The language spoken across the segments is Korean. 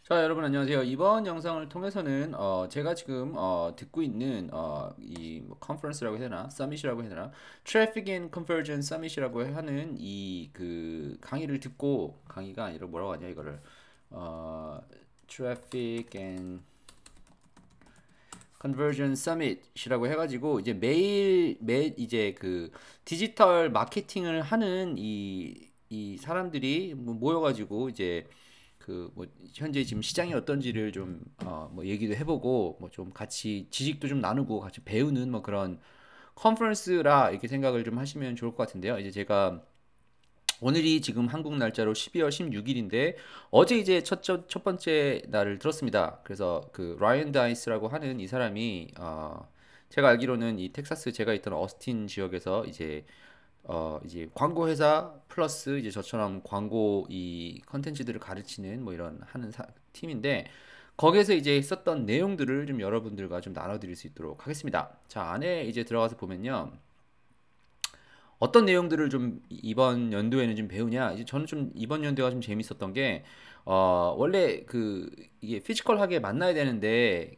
자, 여러분 안녕하세요. 이번 영상을 통해서는 제가 지금 듣고 있는 컨퍼런스라고 해야 되나, 서밋이라고 해야 되나, Traffic and Conversion Summit이라고 하는 이 그 강의를 듣고 강의가 아니라 뭐라고 하냐 이거를 어, Traffic and Conversion Summit이라고 해가지고 이제 매일 이제 그 디지털 마케팅을 하는 이 사람들이 뭐 모여가지고 이제 그 뭐 현재 지금 시장이 어떤지를 좀 뭐 얘기도 해보고 뭐 좀 같이 지식도 좀 나누고 같이 배우는 뭐 그런 컨퍼런스라 이렇게 생각을 좀 하시면 좋을 것 같은데요. 이제 제가 오늘이 지금 한국 날짜로 12월 16일인데 어제 이제 첫 번째 날을 들었습니다. 그래서 그 라이언 다이스라고 하는 이 사람이 제가 알기로는 이 텍사스 제가 있던 어스틴 지역에서 이제 광고 회사 플러스 이제 저처럼 광고 이 컨텐츠들을 가르치는 뭐 이런 하는 팀인데 거기에서 이제 썼던 내용들을 좀 여러분들과 좀 나눠드릴 수 있도록 하겠습니다. 자, 안에 이제 들어가서 보면요. 어떤 내용들을 좀 이번 연도에는 좀 배우냐? 이제 저는 좀 이번 연도가 좀 재밌었던 게, 원래 이게 피지컬하게 만나야 되는데,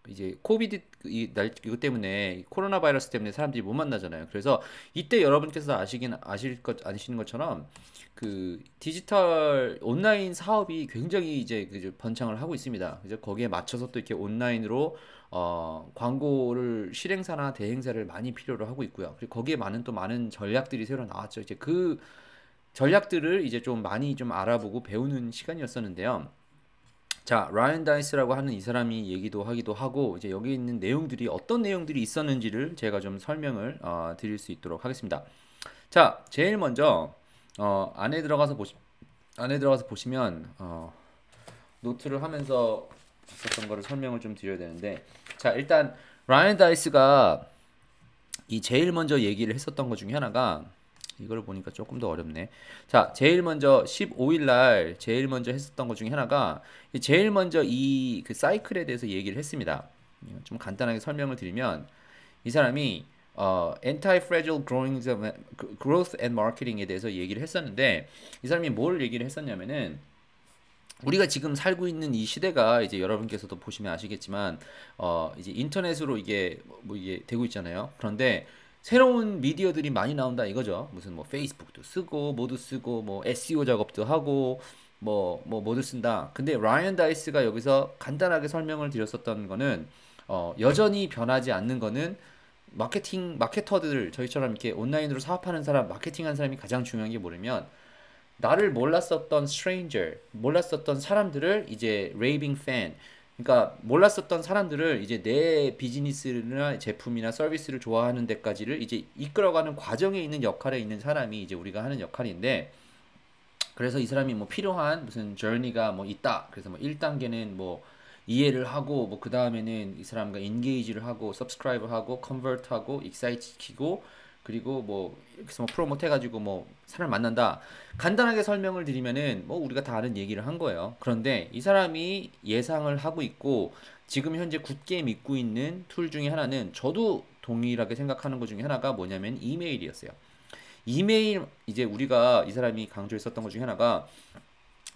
이제 코비드 이것 때문에 코로나 바이러스 때문에 사람들이 못 만나잖아요. 그래서 이때 여러분께서 아시는 것처럼 그 디지털 온라인 사업이 굉장히 이제 그 번창을 하고 있습니다. 그래서 거기에 맞춰서 또 이렇게 온라인으로 광고를 실행사나 대행사를 많이 필요로 하고 있고요. 그리고 거기에 많은 전략들이 새로 나왔죠. 이제 그 전략들을 이제 좀 많이 좀 알아보고 배우는 시간이었었는데요. 자, 라이언 다이스라고 하는 이 사람이 얘기도 하기도 하고 이제 여기 있는 내용들이 어떤 내용들이 있었는지를 제가 좀 설명을 드릴 수 있도록 하겠습니다. 자, 제일 먼저 안에 들어가서 보시면 노트를 하면서 있었던 거를 설명을 좀 드려야 되는데 자, 일단 라이언 다이스가 이 제일 먼저 얘기를 했었던 것 중에 하나가 이걸 보니까 조금 더 어렵네. 자, 제일 먼저 15일 날 제일 먼저 했었던 것 중에 하나가 제일 먼저 이 그 사이클에 대해서 얘기를 했습니다. 좀 간단하게 설명을 드리면 이 사람이 anti-fragile growth and marketing에 대해서 얘기를 했었는데 이 사람이 뭘 얘기를 했었냐면은 우리가 지금 살고 있는 이 시대가 이제 여러분께서도 보시면 아시겠지만 이제 인터넷으로 이게 되고 있잖아요. 그런데 새로운 미디어들이 많이 나온다 이거죠. 무슨 뭐 페이스북도 쓰고 모두 쓰고 뭐 SEO 작업도 하고 모두 쓴다. 근데 라이언 다이스가 여기서 간단하게 설명을 드렸었던 거는 여전히 변하지 않는 거는 마케터들 저희처럼 이렇게 온라인으로 사업하는 사람, 마케팅하는 사람이 가장 중요한 게 뭐냐면 나를 몰랐었던 stranger, 몰랐었던 사람들을 이제 raving fan, 그러니까 몰랐었던 사람들을 이제 내 비즈니스나 제품이나 서비스를 좋아하는 데까지를 이제 이끌어가는 과정에 있는 역할에 있는 사람이 이제 우리가 하는 역할인데 그래서 이 사람이 뭐 필요한 무슨 journey가 뭐 있다. 그래서 뭐 1단계는 뭐 이해를 하고 뭐 그 다음에는 이 사람과 engage를 하고 subscribe 하고 convert 하고 excite 시키고 그리고 뭐 이렇게 해서 뭐 프로모트 해가지고 뭐 사람을 만난다. 간단하게 설명을 드리면은 뭐 우리가 다 아는 얘기를 한 거예요. 그런데 이 사람이 예상을 하고 있고 지금 현재 굳게 믿고 있는 툴 중에 하나는 저도 동일하게 생각하는 것 중에 하나가 뭐냐면 이메일이었어요. 이메일 이제 우리가 이 사람이 강조했었던 것 중에 하나가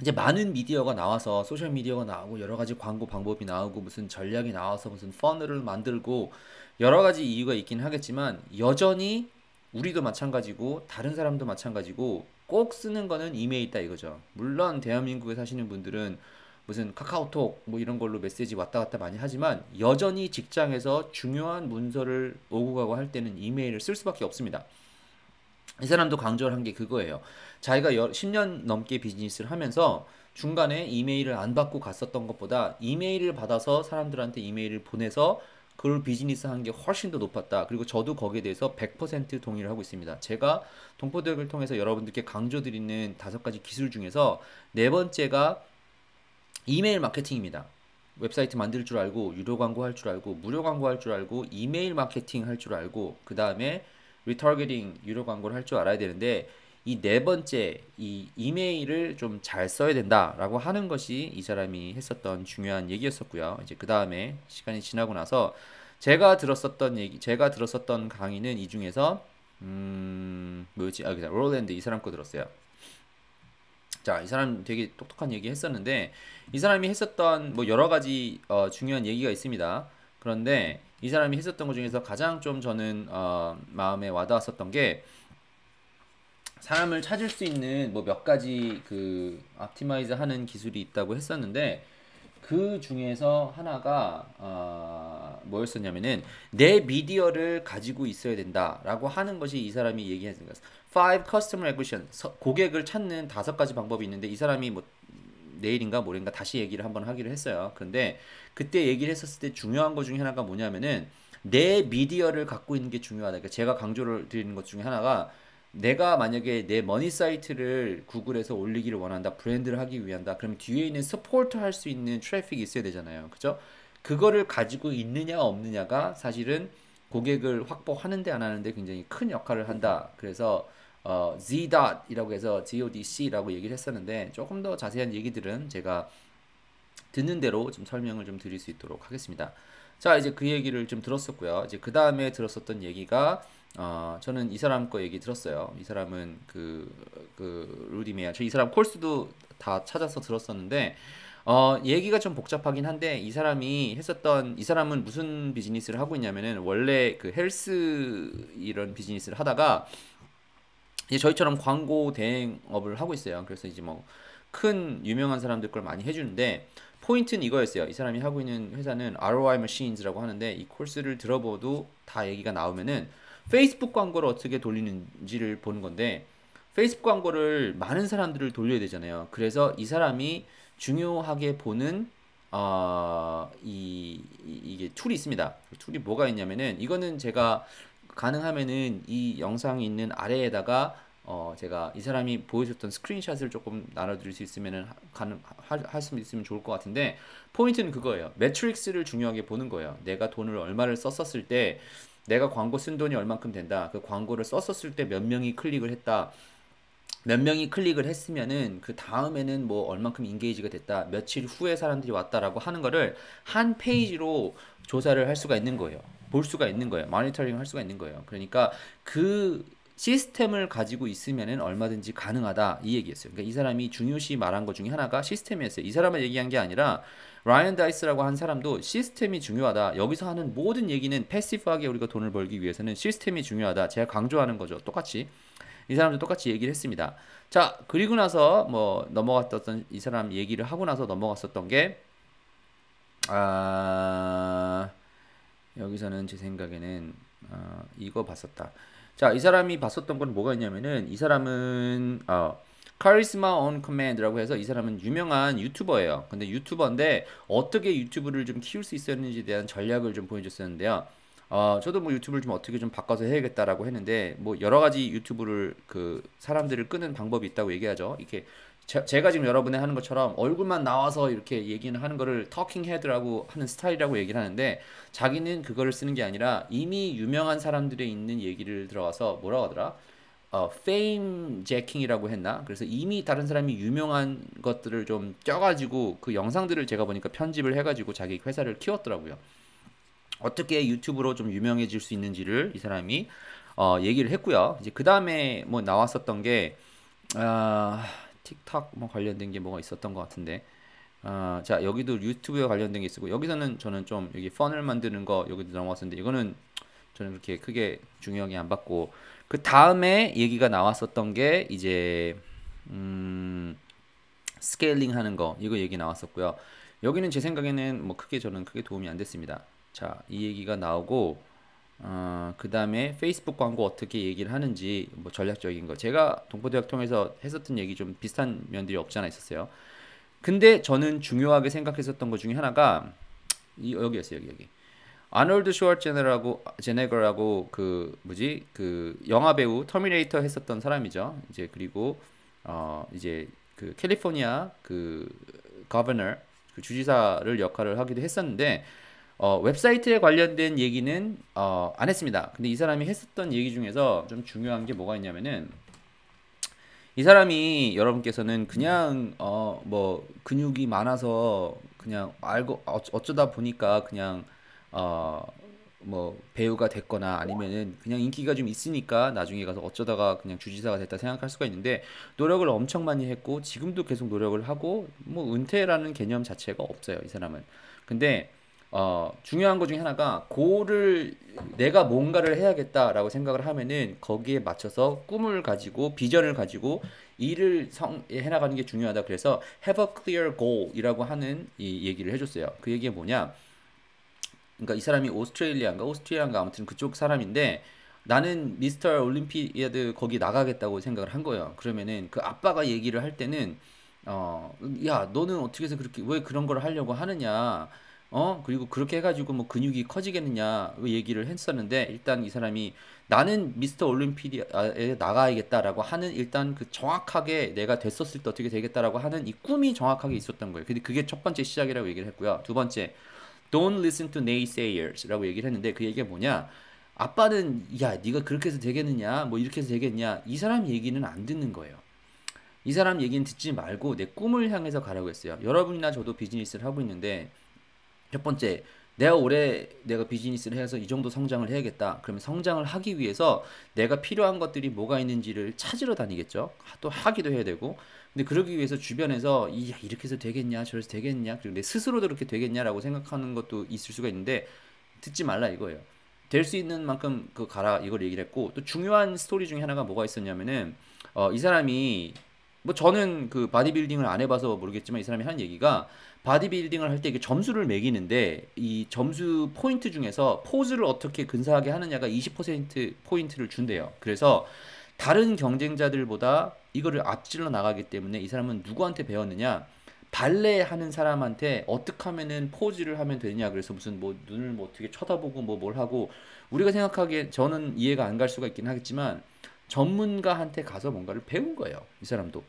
이제 많은 미디어가 나와서 소셜 미디어가 나오고 여러 가지 광고 방법이 나오고 무슨 전략이 나와서 무슨 퍼널을 만들고 여러 가지 이유가 있긴 하겠지만 여전히 우리도 마찬가지고 다른 사람도 마찬가지고 꼭 쓰는 거는 이메일이다 이거죠. 물론 대한민국에 사시는 분들은 무슨 카카오톡 뭐 이런 걸로 메시지 왔다 갔다 많이 하지만 여전히 직장에서 중요한 문서를 오고 가고 할 때는 이메일을 쓸 수밖에 없습니다. 이 사람도 강조를 한 게 그거예요. 자기가 10년 넘게 비즈니스를 하면서 중간에 이메일을 안 받고 갔었던 것보다 이메일을 받아서 사람들한테 이메일을 보내서 그걸 비즈니스 한 게 훨씬 더 높았다. 그리고 저도 거기에 대해서 100% 동의를 하고 있습니다. 제가 동포대학을 통해서 여러분들께 강조드리는 5가지 기술 중에서 네 번째가 이메일 마케팅입니다. 웹사이트 만들 줄 알고 유료 광고 할 줄 알고 무료 광고 할 줄 알고 이메일 마케팅 할 줄 알고 그 다음에 리타르게팅 유료 광고를 할 줄 알아야 되는데 이 네 번째 이 이메일을 좀 잘 써야 된다라고 하는 것이 이 사람이 했었던 중요한 얘기였었고요. 이제 그 다음에 시간이 지나고 나서 제가 들었었던 강의는 이 중에서 뭐였지? 그냥 롤랜드 이 사람 거 들었어요. 자, 이 사람 되게 똑똑한 얘기 했었는데 이 사람이 했었던 뭐 여러 가지 중요한 얘기가 있습니다. 그런데 이 사람이 했었던 것 중에서 가장 좀 저는 마음에 와닿았었던 게 사람을 찾을 수 있는 뭐 몇 가지 그 optimize 하는 기술이 있다고 했었는데 그 중에서 하나가 뭐였었냐면은 내 미디어를 가지고 있어야 된다라고 하는 것이 이 사람이 얘기했던 거였어요. Five customer acquisition 고객을 찾는 5가지 방법이 있는데 이 사람이 뭐 내일인가 모레인가 다시 얘기를 한번 하기로 했어요. 그런데 그때 얘기를 했었을 때 중요한 것 중에 하나가 뭐냐면은 내 미디어를 갖고 있는 게 중요하다. 그러니까 제가 강조를 드리는 것 중에 하나가 내가 만약에 내 머니 사이트를 구글에서 올리기를 원한다, 브랜드를 하기 위한다, 그럼 뒤에 있는 서포트 할 수 있는 트래픽이 있어야 되잖아요. 그죠? 그거를 가지고 있느냐 없느냐가 사실은 고객을 확보하는데 안 하는데 굉장히 큰 역할을 한다. 그래서 Z.이라고 해서 GODC라고 얘기를 했었는데 조금 더 자세한 얘기들은 제가 듣는 대로 좀 설명을 좀 드릴 수 있도록 하겠습니다. 자, 이제 그 얘기를 좀 들었었고요. 이제 그 다음에 들었었던 얘기가 저는 이 사람 거 얘기 들었어요. 이 사람은 그 루디 메어. 저 이 사람 콜스도 다 찾아서 들었었는데 얘기가 좀 복잡하긴 한데 이 사람이 했었던 이 사람은 무슨 비즈니스를 하고 있냐면은 원래 그 헬스 이런 비즈니스를 하다가 이제 저희처럼 광고 대행업을 하고 있어요. 그래서 이제 뭐 큰 유명한 사람들 걸 많이 해주는데 포인트는 이거였어요. 이 사람이 하고 있는 회사는 ROI Machines라고 하는데 이 코र्스를 들어봐도 다 얘기가 나오면은 페이스북 광고를 어떻게 돌리는지를 보는 건데 페이스북 광고를 많은 사람들을 돌려야 되잖아요. 그래서 이 사람이 중요하게 보는 이게 툴이 있습니다. 툴이 뭐가 있냐면은 이거는 제가 가능하면은 이 영상이 있는 아래에다가 제가 이 사람이 보여줬던 스크린샷을 조금 나눠드릴 수 있으면은 할 수 있으면 좋을 것 같은데 포인트는 그거예요. 매트릭스를 중요하게 보는 거예요. 내가 돈을 얼마를 썼었을 때 내가 광고 쓴 돈이 얼만큼 된다. 그 광고를 썼었을 때 몇 명이 클릭을 했다. 몇 명이 클릭을 했으면은 그 다음에는 뭐 얼만큼 인게이지가 됐다. 며칠 후에 사람들이 왔다라고 하는 거를 한 페이지로 조사를 할 수가 있는 거예요. 볼 수가 있는 거예요. 모니터링 할 수가 있는 거예요. 그러니까 그 시스템을 가지고 있으면은 얼마든지 가능하다 이 얘기였어요. 그러니까 이 사람이 중요시 말한 것 중에 하나가 시스템이었어요. 이 사람을 얘기한 게 아니라 라이언 다이스라고 한 사람도 시스템이 중요하다. 여기서 하는 모든 얘기는 패시브하게 우리가 돈을 벌기 위해서는 시스템이 중요하다. 제가 강조하는 거죠. 똑같이. 이 사람도 똑같이 얘기를 했습니다. 자, 그리고 나서 뭐 넘어갔던 이 사람 얘기를 하고 나서 넘어갔었던 게 여기서는 제 생각에는 이거 봤었다. 자, 이 사람이 봤었던 건 뭐가 있냐면은 이 사람은 카리스마 온 커맨드라고 해서 이 사람은 유명한 유튜버예요. 근데 유튜버인데 어떻게 유튜브를 좀 키울 수 있었는지에 대한 전략을 좀 보여줬었는데요. 저도 뭐 유튜브를 좀 어떻게 좀 바꿔서 해야겠다라고 했는데 뭐 여러 가지 유튜브를 그 사람들을 끄는 방법이 있다고 얘기하죠. 이렇게 제가 지금 여러분이 하는 것처럼 얼굴만 나와서 이렇게 얘기는 하는 거를 터킹 헤드라고 하는 스타일이라고 얘기를 하는데 자기는 그거를 쓰는 게 아니라 이미 유명한 사람들의 있는 얘기를 들어와서 뭐라고 하더라? 페임 제킹이라고 했나? 그래서 이미 다른 사람이 유명한 것들을 좀 껴가지고 그 영상들을 제가 보니까 편집을 해가지고 자기 회사를 키웠더라고요. 어떻게 유튜브로 좀 유명해질 수 있는지를 이 사람이 얘기를 했고요. 이제 그 다음에 뭐 나왔었던 게 틱톡 뭐 관련된 게 뭐가 있었던 것 같은데 자 여기도 유튜브에 관련된 게 있고 여기서는 저는 좀 여기 펀을 만드는 거 여기도 넘어갔었는데 이거는 저는 그렇게 크게 중요하게 안 받고 그 다음에 얘기가 나왔었던 게 이제 스케일링 하는 거 이거 얘기 나왔었고요. 여기는 제 생각에는 뭐 저는 크게 도움이 안 됐습니다. 자, 이 얘기가 나오고 그 다음에 페이스북 광고 어떻게 얘기를 하는지 뭐 전략적인 거 제가 동포대학 통해서 했었던 얘기 좀 비슷한 면들이 없지 않아 있었어요. 근데 저는 중요하게 생각했었던 것 중에 하나가 여기였어요. 여기 아놀드 슈왈제네거라고 그 뭐지 그 영화 배우 터미네이터 했었던 사람이죠. 이제 그리고 이제 그 캘리포니아 그 거버너 그 주지사를 역할을 하기도 했었는데 웹사이트에 관련된 얘기는 안 했습니다. 근데 이 사람이 했었던 얘기 중에서 좀 중요한 게 뭐가 있냐면은 이 사람이 여러분께서는 그냥 뭐 근육이 많아서 그냥 알고 어쩌다 보니까 그냥 뭐 배우가 됐거나 아니면은 그냥 인기가 좀 있으니까 나중에 가서 어쩌다가 그냥 주지사가 됐다 생각할 수가 있는데 노력을 엄청 많이 했고 지금도 계속 노력을 하고 뭐 은퇴라는 개념 자체가 없어요, 이 사람은. 근데 중요한 것 중에 하나가 고를 내가 뭔가를 해야겠다라고 생각을 하면은 거기에 맞춰서 꿈을 가지고 비전을 가지고 일을 해나가는 게 중요하다. 그래서 have a clear goal이라고 하는 이 얘기를 해줬어요. 그 얘기가 뭐냐? 그러니까 이 사람이 오스트리아인가 아무튼 그쪽 사람인데 나는 미스터 올림피아드 거기 나가겠다고 생각을 한 거예요. 그러면은 그 아빠가 얘기를 할 때는 야, 너는 어떻게 해서 그렇게 왜 그런 걸 하려고 하느냐? 그리고 그렇게 해가지고 뭐 근육이 커지겠느냐? 왜 얘기를 했었는데 일단 이 사람이 나는 미스터 올림피아에 나가야겠다라고 하는 일단 그 정확하게 내가 됐었을 때 어떻게 되겠다라고 하는 이 꿈이 정확하게 있었던 거예요. 근데 그게 첫 번째 시작이라고 얘기를 했고요. 두 번째, Don't listen to naysayers라고 얘기를 했는데 그 얘기가 뭐냐? 아빠는 야, 네가 그렇게 해서 되겠느냐? 뭐 이렇게 해서 되겠냐? 이 사람 얘기는 안 듣는 거예요. 이 사람 얘기는 듣지 말고 내 꿈을 향해서 가라고 했어요. 여러분이나 저도 비즈니스를 하고 있는데 첫 번째, 내가 비즈니스를 해서 이 정도 성장을 해야겠다. 그러면 성장을 하기 위해서 내가 필요한 것들이 뭐가 있는지를 찾으러 다니겠죠. 또 하기도 해야 되고. 근데 그러기 위해서 주변에서 이렇게 해서 되겠냐, 저래서 되겠냐, 그리고 내 스스로도 그렇게 되겠냐라고 생각하는 것도 있을 수가 있는데 듣지 말라 이거예요. 될 수 있는 만큼 그 가라 이걸 얘기를 했고 또 중요한 스토리 중에 하나가 뭐가 있었냐면은 이 사람이 뭐 저는 그 바디빌딩을 안 해봐서 모르겠지만 이 사람이 한 얘기가 바디빌딩을 할 때 이게 점수를 매기는데 이 점수 포인트 중에서 포즈를 어떻게 근사하게 하느냐가 20% 포인트를 준대요. 그래서 다른 경쟁자들보다 이거를 앞질러 나가기 때문에 이 사람은 누구한테 배웠느냐? 발레 하는 사람한테 어떻게 하면은 포즈를 하면 되느냐. 그래서 무슨 뭐 눈을 뭐 어떻게 쳐다보고 뭐 뭘 하고 우리가 생각하기에 저는 이해가 안 갈 수가 있긴 하겠지만 전문가한테 가서 뭔가를 배운 거예요. 이 사람도.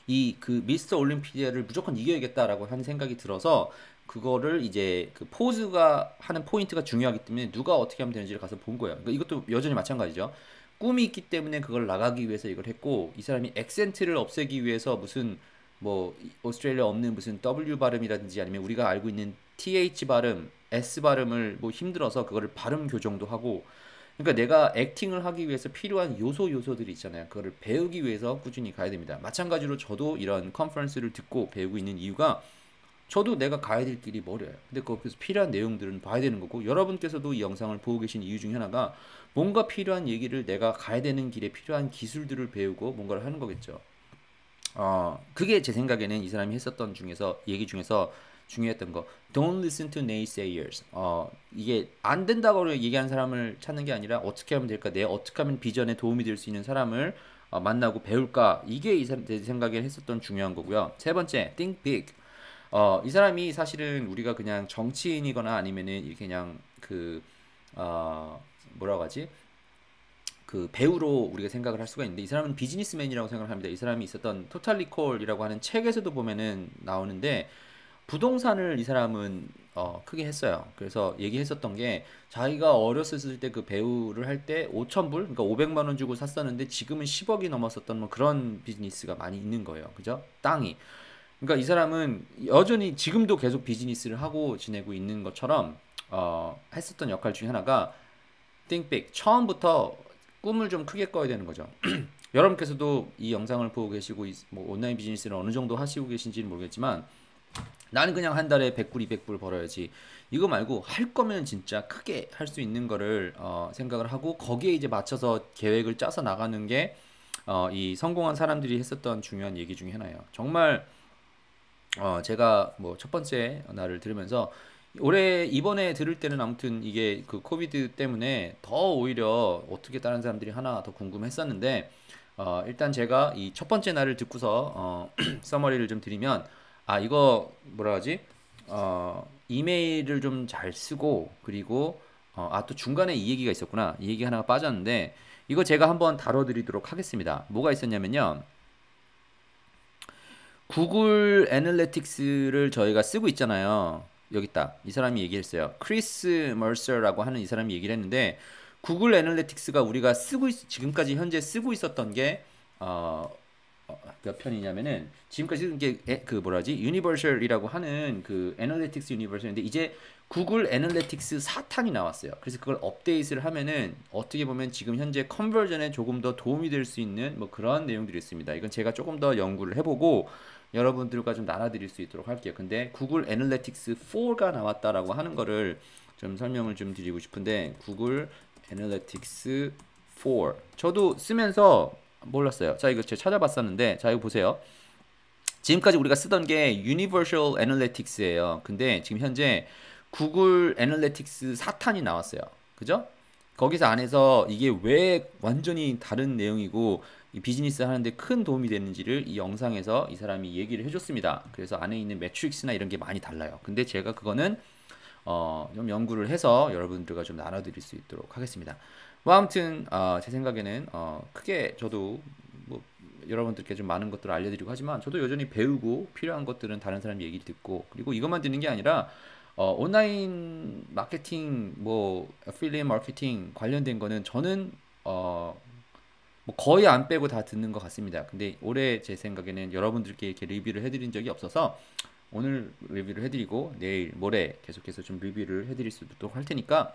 이 그 미스터 올림피아를 무조건 이겨야겠다라고 하는 생각이 들어서 그거를 이제 그 포즈가 하는 포인트가 중요하기 때문에 누가 어떻게 하면 되는지를 가서 본 거예요. 그러니까 이것도 여전히 마찬가지죠. 꿈이 있기 때문에 그걸 나가기 위해서 이걸 했고 이 사람이 액센트를 없애기 위해서 무슨 뭐 오스트레일리아 없는 무슨 W 발음이라든지 아니면 우리가 알고 있는 TH 발음, S 발음을 뭐 힘들어서 그거를 발음 교정도 하고 그러니까 내가 액팅을 하기 위해서 필요한 요소들이 있잖아요. 그거를 배우기 위해서 꾸준히 가야 됩니다. 마찬가지로 저도 이런 컨퍼런스를 듣고 배우고 있는 이유가 저도 내가 가야 될 길이 멀어요. 근데 거기서 필요한 내용들은 봐야 되는 거고 여러분께서도 이 영상을 보고 계신 이유 중에 하나가 뭔가 필요한 얘기를 내가 가야 되는 길에 필요한 기술들을 배우고 뭔가를 하는 거겠죠. 그게 제 생각에는 이 사람이 했었던 중에서 얘기 중에서 중요했던 거. Don't listen to naysayers. 이게 안 된다고 얘기하는 사람을 찾는 게 아니라 어떻게 하면 될까? 내 어떻게 하면 비전에 도움이 될 수 있는 사람을 만나고 배울까? 이게 제 생각에 했었던 중요한 거고요. 세 번째, think big. 이 사람이 사실은 우리가 그냥 정치인이거나 아니면은 이렇게 그냥 뭐라고 하지? 그 배우로 우리가 생각을 할 수가 있는데 이 사람은 비즈니스맨이라고 생각을 합니다. 이 사람이 있었던 토탈 리콜이라고 하는 책에서도 보면은 나오는데 부동산을 이 사람은 크게 했어요. 그래서 얘기했었던 게 자기가 어렸을 때 그 배우를 할 때 5천 불, 그러니까 500만 원 주고 샀었는데 지금은 10억이 넘었었던 뭐 그런 비즈니스가 많이 있는 거예요. 그죠? 땅이. 그러니까 이 사람은 여전히 지금도 계속 비즈니스를 하고 지내고 있는 것처럼 했었던 역할 중에 하나가 think big. 처음부터 꿈을 좀 크게 꿔야 되는 거죠. 여러분께서도 이 영상을 보고 계시고 뭐 온라인 비즈니스를 어느 정도 하시고 계신지는 모르겠지만 나는 그냥 한 달에 100불, 200불 벌어야지. 이거 말고 할 거면 진짜 크게 할 수 있는 거를 생각을 하고 거기에 이제 맞춰서 계획을 짜서 나가는 게 이 성공한 사람들이 했었던 중요한 얘기 중에 하나예요. 정말 제가 뭐 첫 번째 날을 들으면서 올해 이번에 들을 때는 아무튼 이게 그 코비드 때문에 더 오히려 어떻게 다른 사람들이 하나 더 궁금했었는데 일단 제가 이 첫 번째 날을 듣고서 서머리를 좀 드리면 이거 뭐라 하지? 이메일을 좀 잘 쓰고 그리고 또 중간에 이 얘기가 있었구나. 이 얘기 하나가 빠졌는데 이거 제가 한번 다뤄드리도록 하겠습니다. 뭐가 있었냐면요. 구글 애널리틱스를 저희가 쓰고 있잖아요. 여기 있다. 이 사람이 얘기했어요. 크리스 머서라고 하는 이 사람이 얘기를 했는데 구글 애널리틱스가 우리가 지금까지 현재 쓰고 있었던 게 몇 편이냐면은 지금까지 이게 그 뭐라지 유니버셜이라고 하는 그 애널리틱스 유니버셜인데 이제 구글 애널리틱스 4탄이 나왔어요. 그래서 그걸 업데이트를 하면은 어떻게 보면 지금 현재 컨버전에 조금 더 도움이 될 수 있는 뭐 그런 내용들이 있습니다. 이건 제가 조금 더 연구를 해보고 여러분들과 좀 나눠드릴 수 있도록 할게요. 근데 구글 애널리틱스 4가 나왔다라고 하는 거를 좀 설명을 좀 드리고 싶은데 구글 애널리틱스 4 저도 쓰면서 몰랐어요. 자, 이거 제가 찾아봤었는데, 자, 이거 보세요. 지금까지 우리가 쓰던 게 Universal Analytics예요. 근데 지금 현재 구글 애널리틱스 4탄이 나왔어요. 그죠? 거기서 안에서 이게 왜 완전히 다른 내용이고 이 비즈니스 하는데 큰 도움이 되는지를 이 영상에서 이 사람이 얘기를 해줬습니다. 그래서 안에 있는 매트릭스나 이런 게 많이 달라요. 근데 제가 그거는 좀 연구를 해서 여러분들과 좀 나눠드릴 수 있도록 하겠습니다. 뭐 아무튼 제 생각에는 크게 저도 뭐 여러분들께 좀 많은 것들을 알려드리고 하지만 저도 여전히 배우고 필요한 것들은 다른 사람 얘기를 듣고 그리고 이것만 듣는 게 아니라 온라인 마케팅 뭐 애플리에이트 마케팅 관련된 거는 저는 뭐 거의 안 빼고 다 듣는 것 같습니다. 근데 올해 제 생각에는 여러분들께 이렇게 리뷰를 해드린 적이 없어서 오늘 리뷰를 해드리고 내일 모레 계속해서 좀 리뷰를 해드릴 수 있도록 할 테니까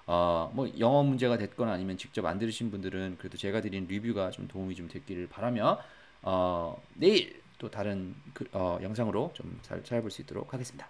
뭐 영어 문제가 됐거나 아니면 직접 안 들으신 분들은 그래도 제가 드린 리뷰가 좀 도움이 좀 됐기를 바라며 내일 또 다른 영상으로 좀 잘 찾아볼 수 있도록 하겠습니다.